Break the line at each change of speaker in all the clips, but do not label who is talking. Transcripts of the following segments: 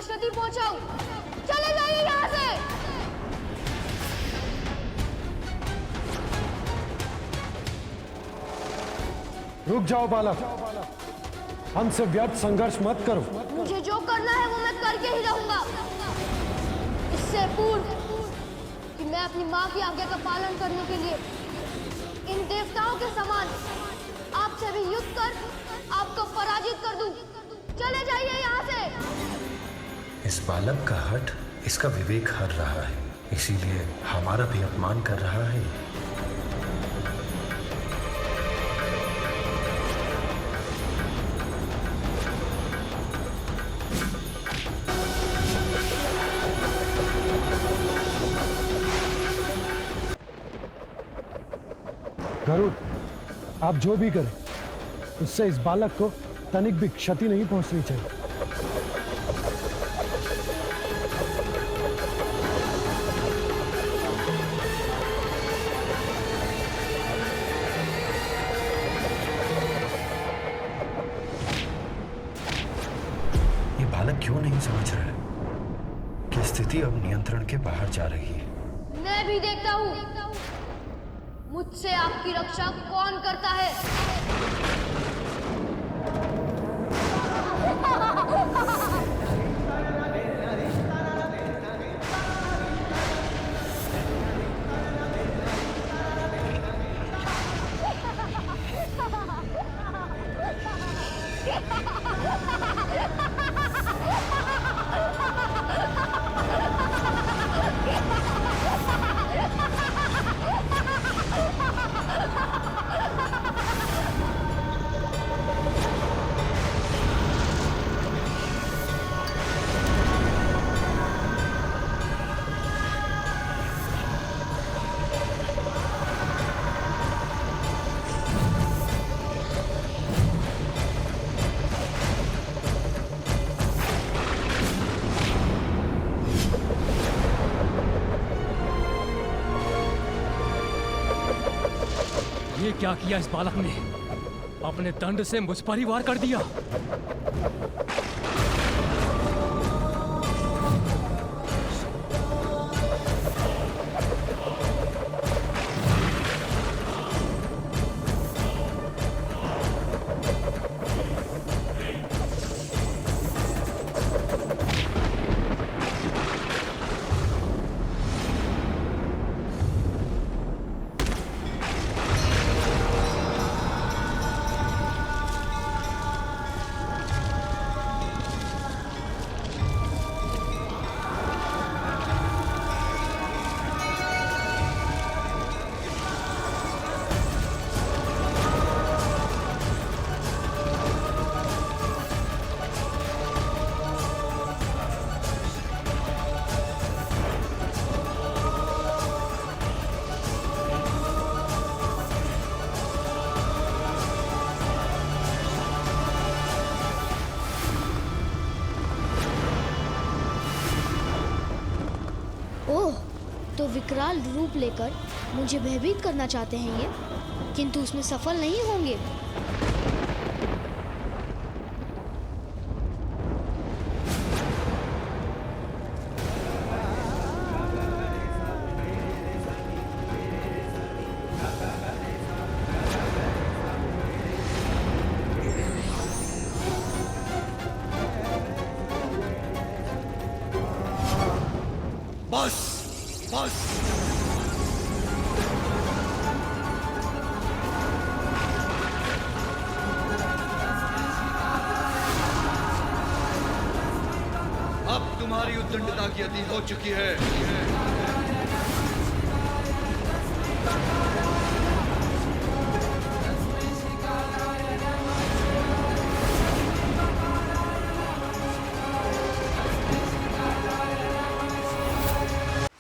क्षति पहुंचाऊं। चले जाइए यहाँ से।
रुक जाओ बालक, हमसे व्यर्थ संघर्ष मत करो।
मुझे जो करना है वो मैं करके ही रहूंगा। इससे पूर्व कि मैं अपनी माँ की आज्ञा का पालन करने के लिए इन देवताओं के समान आपसे भी युद्ध कर आपको पराजित कर दूं। चले जाइए यहाँ से।
इस बालक का हठ इसका विवेक हर रहा है, इसीलिए हमारा भी अपमान कर रहा है।
गरुड़, आप जो भी करें, उससे इस बालक को तनिक भी क्षति नहीं पहुंचनी चाहिए।
ये बालक क्यों नहीं समझ रहा है कि स्थिति अब नियंत्रण के बाहर जा रही है?
मैं भी देखता हूँ मुझसे आपकी रक्षा कौन करता है।
ये क्या किया इस बालक ने? अपने दंड से मुझ पर ही वार कर दिया।
तो विकराल रूप लेकर मुझे भयभीत करना चाहते हैं ये, किंतु उसमें सफल नहीं होंगे।
बस बस अब तुम्हारी उद्दंडता की अति हो चुकी है।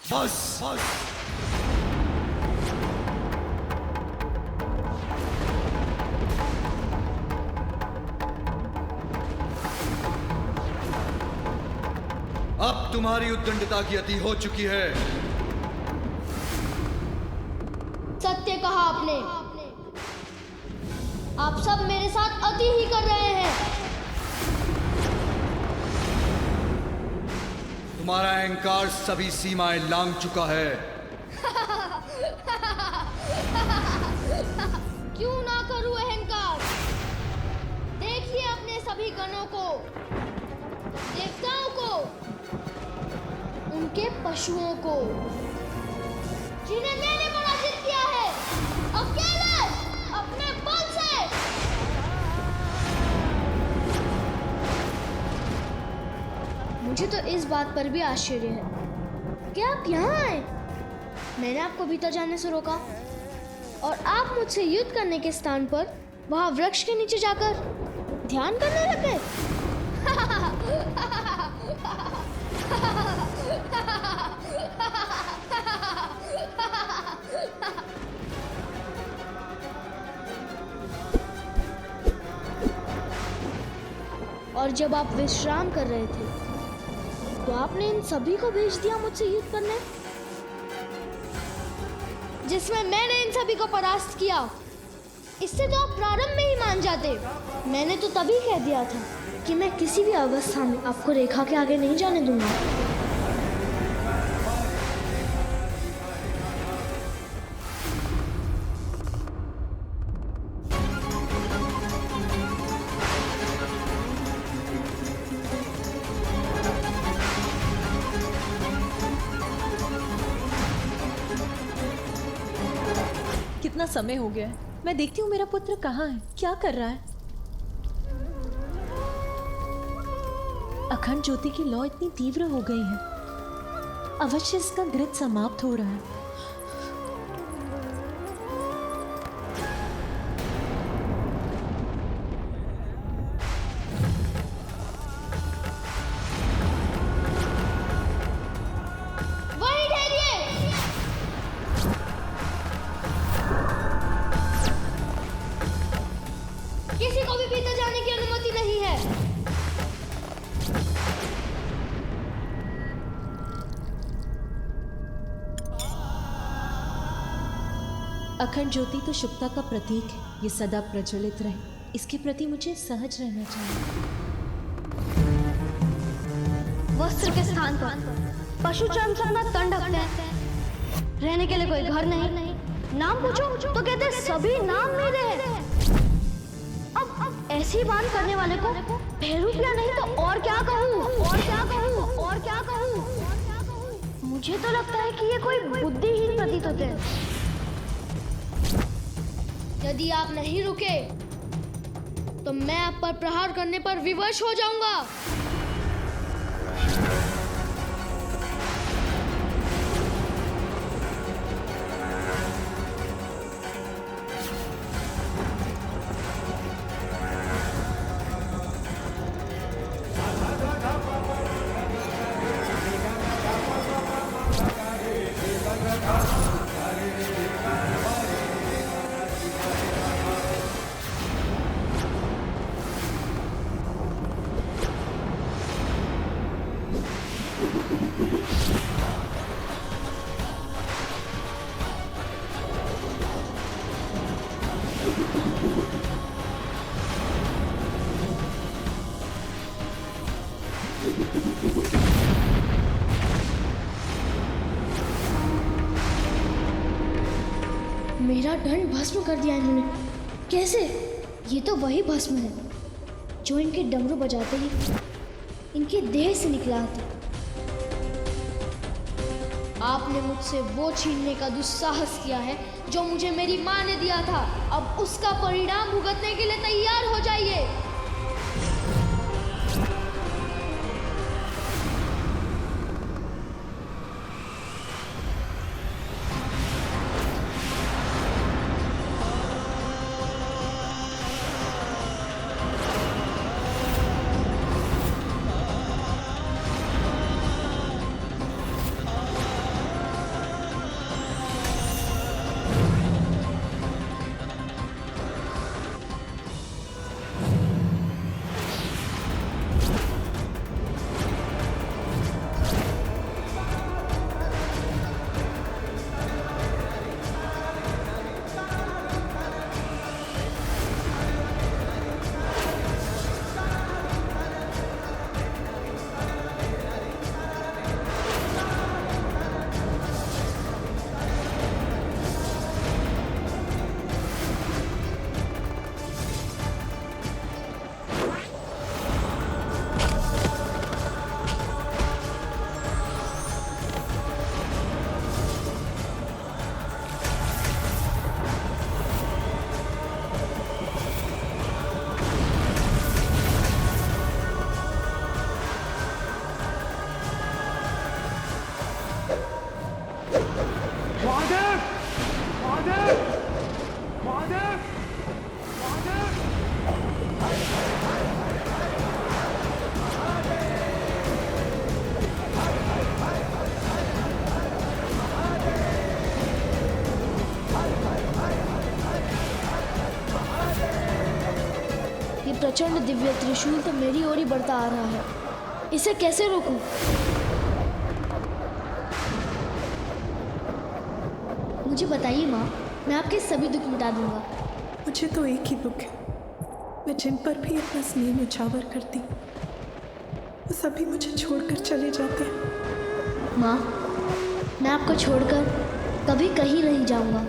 बस बस अब तुम्हारी उद्दंडता की अति हो चुकी है।
सत्य कहा आपने। आप सब मेरे साथ अति ही कर रहे हैं।
तुम्हारा अहंकार सभी सीमाएं लांघ चुका है।
क्यों ना करूं अहंकार? देखिए अपने सभी गणों को, देवताओं को, उनके पशुओं को, जिन्हें मैंने पराजित किया है अकेले अपने बल से। मुझे तो इस बात पर भी आश्चर्य है कि आप यहाँ आए। मैंने आपको भीतर जाने से रोका और आप मुझसे युद्ध करने के स्थान पर वहां वृक्ष के नीचे जाकर ध्यान करने लग गए। और जब आप विश्राम कर रहे थे तो आपने इन सभी को भेज दिया मुझसे युद्ध करने, जिसमें मैंने इन सभी को परास्त किया। इससे तो आप प्रारंभ में ही मान जाते। मैंने तो तभी कह दिया था कि मैं किसी भी अवस्था में आपको रेखा के आगे नहीं जाने दूंगा।
कितना समय हो गया है, मैं देखती हूँ मेरा पुत्र कहाँ है, क्या कर रहा है। अखंड ज्योति की लौ इतनी तीव्र हो गई है, अवश्य इसका घृत समाप्त हो रहा है।
वहीं ठहरिए। किसी को भी भीतर जाने की अनुमति नहीं है।
अखंड ज्योति तो शुभता का प्रतीक है, ये सदा प्रज्वलित रहे, इसके प्रति मुझे सहज रहना चाहिए।
वस्त्र के स्थान पर पशु चर्म से अपना तन ढकते हैं। रहने के लिए कोई घर नहीं। नाम पूछो तो कहते सभी नाम मेरे हैं। अब ऐसी बात करने वाले को बहरूपिया नहीं तो और क्या कहूँ? मुझे तो लगता है कि ये कोई बुद्धिहीन प्रतीत होते हैं। यदि आप नहीं रुके तो मैं आप पर प्रहार करने पर विवश हो जाऊंगा। मेरा दंड भस्म कर दिया इन्होंने। कैसे? ये तो वही भस्म है जो इनके डमरू बजाते ही इनके देह से निकला था। आपने मुझसे वो छीनने का दुस्साहस किया है जो मुझे मेरी माँ ने दिया था। अब उसका परिणाम भुगतने के लिए तैयार हो जाइए।
ये प्रचंड दिव्य त्रिशूल तो मेरी ओर ही बढ़ता आ रहा है। इसे कैसे रोकूं? मुझे बताइए माँ, मैं आपके सभी दुख मिटा दूंगा।
मुझे तो एक ही दुख है, मैं जिन पर भी अपना स्नेह न्यौछावर करती वो सभी मुझे छोड़कर चले जाते हैं।
माँ, मैं आपको छोड़कर कभी कहीं नहीं जाऊंगा।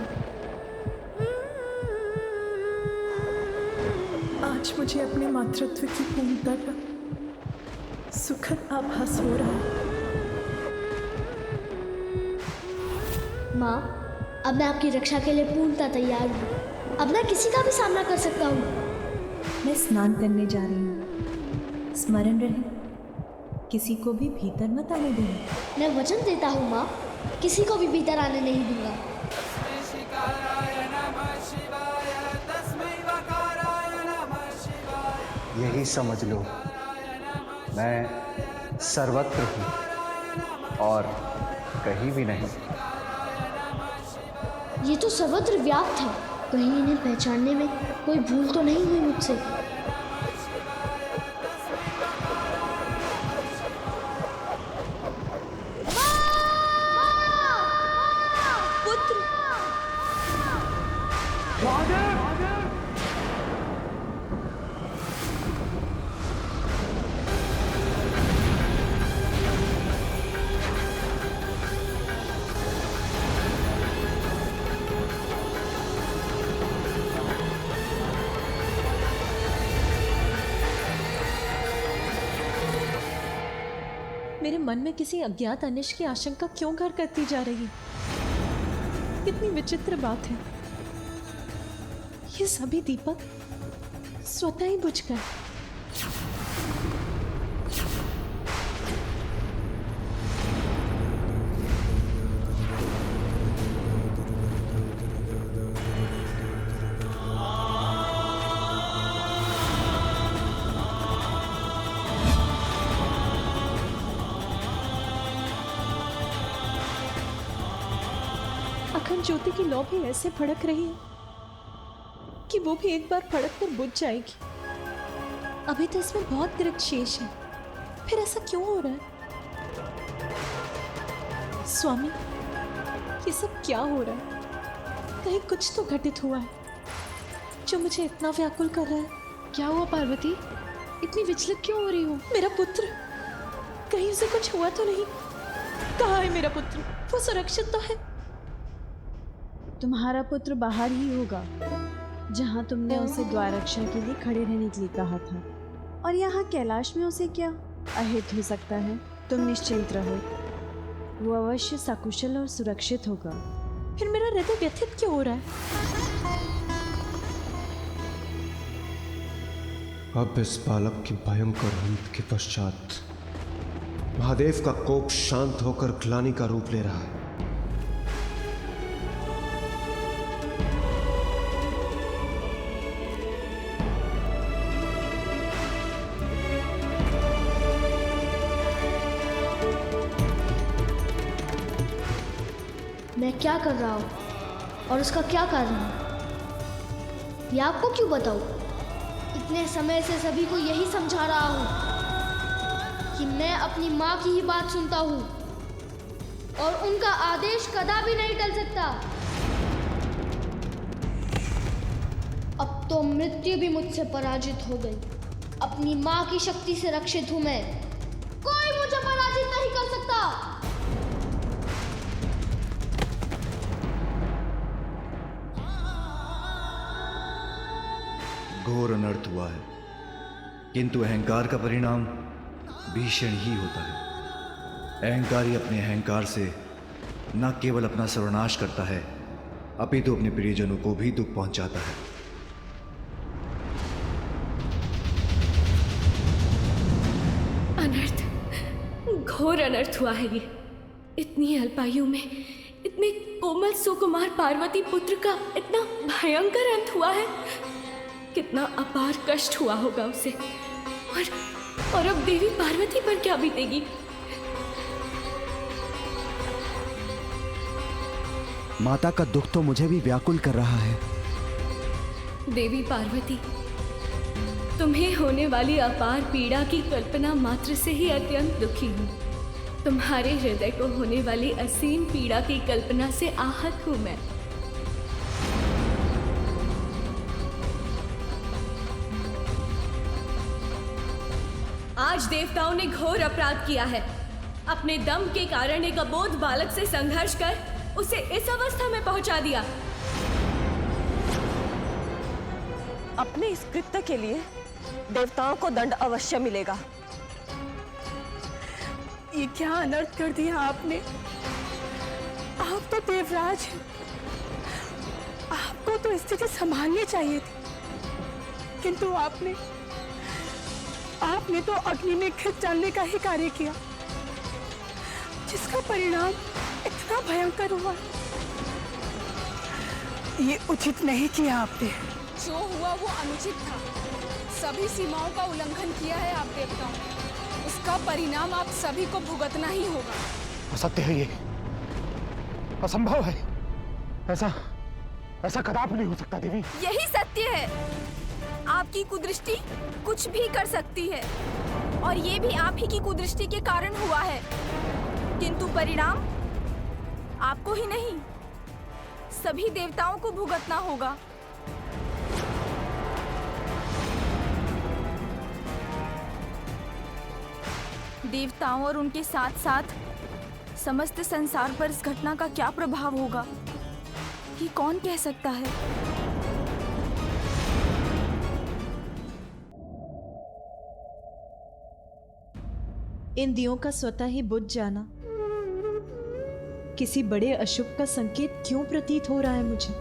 आज मुझे अपने मातृत्व की पूर्णता का सुखद आभास हो रहा है।
माँ, अब मैं आपकी रक्षा के लिए पूर्णतः तैयार हूँ। अब मैं किसी का भी सामना कर सकता हूँ।
मैं स्नान करने जा रही हूँ, स्मरण रहे किसी को भी भीतर मत आने देना।
मैं वचन देता हूँ माँ, किसी को भी भीतर आने नहीं दूंगा।
यही समझ लो, मैं सर्वत्र हूँ और कहीं भी नहीं।
ये तो सर्वत्र व्याप्त है, कहीं इन्हें पहचानने में कोई भूल तो नहीं हुई मुझसे।
मेरे मन में किसी अज्ञात अनिष्ट की आशंका क्यों घर करती जा रही है? कितनी विचित्र बात है। ये सभी दीपक स्वतः ही बुझ गए। अखंड ज्योति की लौ भी ऐसे भड़क रही है कि वो भी एक बार भड़क कर बुझ जाएगी। अभी तो इसमें बहुत दृढ़ शेष है, फिर ऐसा क्यों हो रहा है? स्वामी, ये सब क्या हो रहा है? कहीं कुछ तो घटित हुआ है जो मुझे इतना व्याकुल कर रहा है।
क्या हुआ पार्वती? इतनी विचलित क्यों हो रही हो?
मेरा पुत्र, कहीं उसे कुछ हुआ तो नहीं? कहाँ है मेरा पुत्र? वो सुरक्षित तो है?
तुम्हारा पुत्र बाहर ही होगा, जहाँ तुमने उसे द्वाररक्षा के लिए खड़े रहने के लिए कहा था। और यहाँ कैलाश में उसे क्या अहित हो सकता है? तुम निश्चिंत रहो, वो अवश्य सकुशल और सुरक्षित होगा।
फिर मेरा हृदय व्यथित क्यों हो रहा है?
अब इस बालक के भयंकर अंत के पश्चात महादेव का कोप शांत होकर ग्लानि का रूप ले रहा है।
मैं क्या कर रहा हूँ और उसका क्या कारण है, ये आपको क्यों बताऊँ? इतने समय से सभी को यही समझा रहा हूँ कि मैं अपनी माँ की ही बात सुनता हूँ और उनका आदेश कदापि नहीं टल सकता। अब तो मृत्यु भी मुझसे पराजित हो गई। अपनी माँ की शक्ति से रक्षित हूँ मैं, कोई मुझे पराजित नहीं कर सकता।
घोर अनर्थ हुआ है, किंतु अहंकार का परिणाम भीषण ही होता है। अहंकारी अपने अहंकार से न केवल अपना सर्वनाश करता है, अपितु अपने प्रियजनों को भी दुख पहुंचाता है।
अनर्थ, घोर अनर्थ हुआ है ये। इतनी अल्पायु में
इतने कोमल सुकुमार पार्वती पुत्र का इतना भयंकर अंत हुआ है। कितना अपार कष्ट हुआ होगा उसे। और अब देवी पार्वती पर क्या बीतेगी।
माता का दुख तो मुझे भी व्याकुल कर रहा है।
देवी पार्वती, तुम्हें होने वाली अपार पीड़ा की कल्पना मात्र से ही अत्यंत दुखी हूँ। तुम्हारे हृदय को होने वाली असीम पीड़ा की कल्पना से आहत हूँ मैं। आज देवताओं ने घोर अपराध किया है। अपने दम के कारण एक अबोध बालक से संघर्ष कर उसे इस अवस्था में पहुंचा दिया।
अपने इस कृत्य के लिए देवताओं को दंड अवश्य मिलेगा।
ये क्या अनर्थ कर दिया आपने। आप तो देवराज हैं, आपको तो स्थिति संभालनी चाहिए थी, किंतु आपने तो अग्नि में खिंच डालने का ही कार्य किया, जिसका परिणाम इतना भयंकर हुआ। ये उचित नहीं किया आपने।
जो हुआ वो अनुचित था। सभी सीमाओं का उल्लंघन किया है आप देवताओं ने। उसका परिणाम आप सभी को भुगतना ही होगा।
असत्य है ये, असंभव है। ऐसा कदापि नहीं हो सकता देवी।
यही सत्य है। आपकी कुदृष्टि कुछ भी कर सकती है, और ये भी आप ही की कुदृष्टि के कारण हुआ है, किंतु परिणाम आपको ही नहीं सभी देवताओं को भुगतना होगा। देवताओं और उनके साथ साथ समस्त संसार पर इस घटना का क्या प्रभाव होगा, ये कौन कह सकता है।
इन दियों का स्वतः ही बुझ जाना किसी बड़े अशुभ का संकेत क्यों प्रतीत हो रहा है मुझे।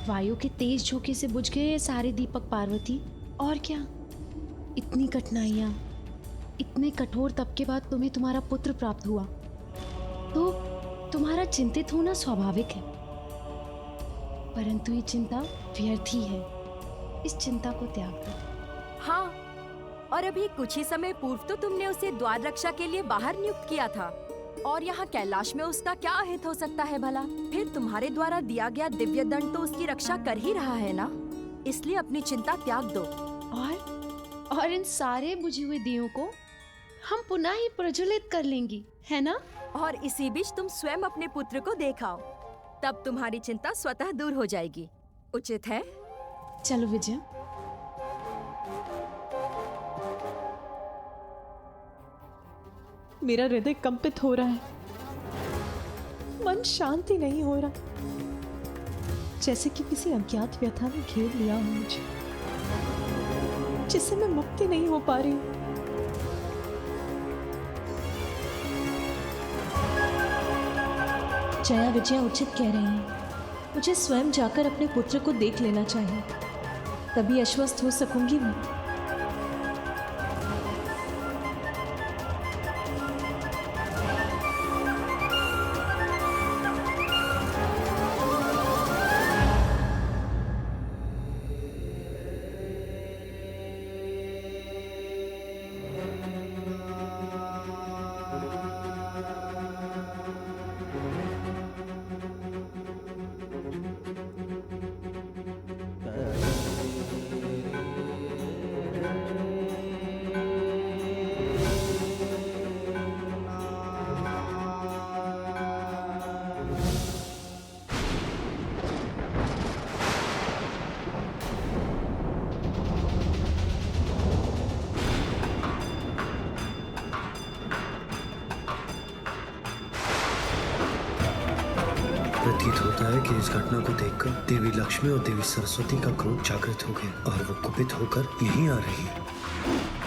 वायु के तेज झोंके से बुझ गए ये सारे दीपक पार्वती। और क्या, इतनी कठिनाइयां, इतने कठोर तप के बाद तुम्हें तुम्हारा पुत्र प्राप्त हुआ, तो तुम्हारा चिंतित होना स्वाभाविक है। परंतु ये चिंता व्यर्थ ही है। इस चिंता को त्याग दो।
हाँ, और अभी कुछ ही समय पूर्व तो तुमने उसे द्वार रक्षा के लिए बाहर नियुक्त किया था, और यहाँ कैलाश में उसका क्या अहित हो सकता है भला। फिर तुम्हारे द्वारा दिया गया दिव्य दंड तो उसकी रक्षा कर ही रहा है ना, इसलिए अपनी चिंता त्याग दो।
और इन सारे बुझे हुए दियों को हम पुनः ही प्रज्वलित कर लेंगी, है ना?
और इसी बीच तुम स्वयं अपने पुत्र को देखाओ, तब तुम्हारी चिंता स्वतः दूर हो जाएगी। उचित है?
चलो विजय।
मेरा हृदय कंपित हो रहा है, मन शांति नहीं हो रहा, जैसे कि किसी अज्ञात व्यथा ने घेर लिया हो मुझे, जिससे मैं मुक्ति नहीं हो पा रही हूं। जया विजया उचित कह रही हैं। मुझे स्वयं जाकर अपने पुत्र को देख लेना चाहिए, तभी आश्वस्त हो सकूंगी मैं।
प्रतीत होता है कि इस घटना को देखकर देवी लक्ष्मी और देवी सरस्वती का क्रोध जागृत हो गया और वो कुपित होकर यहीं आ रही है।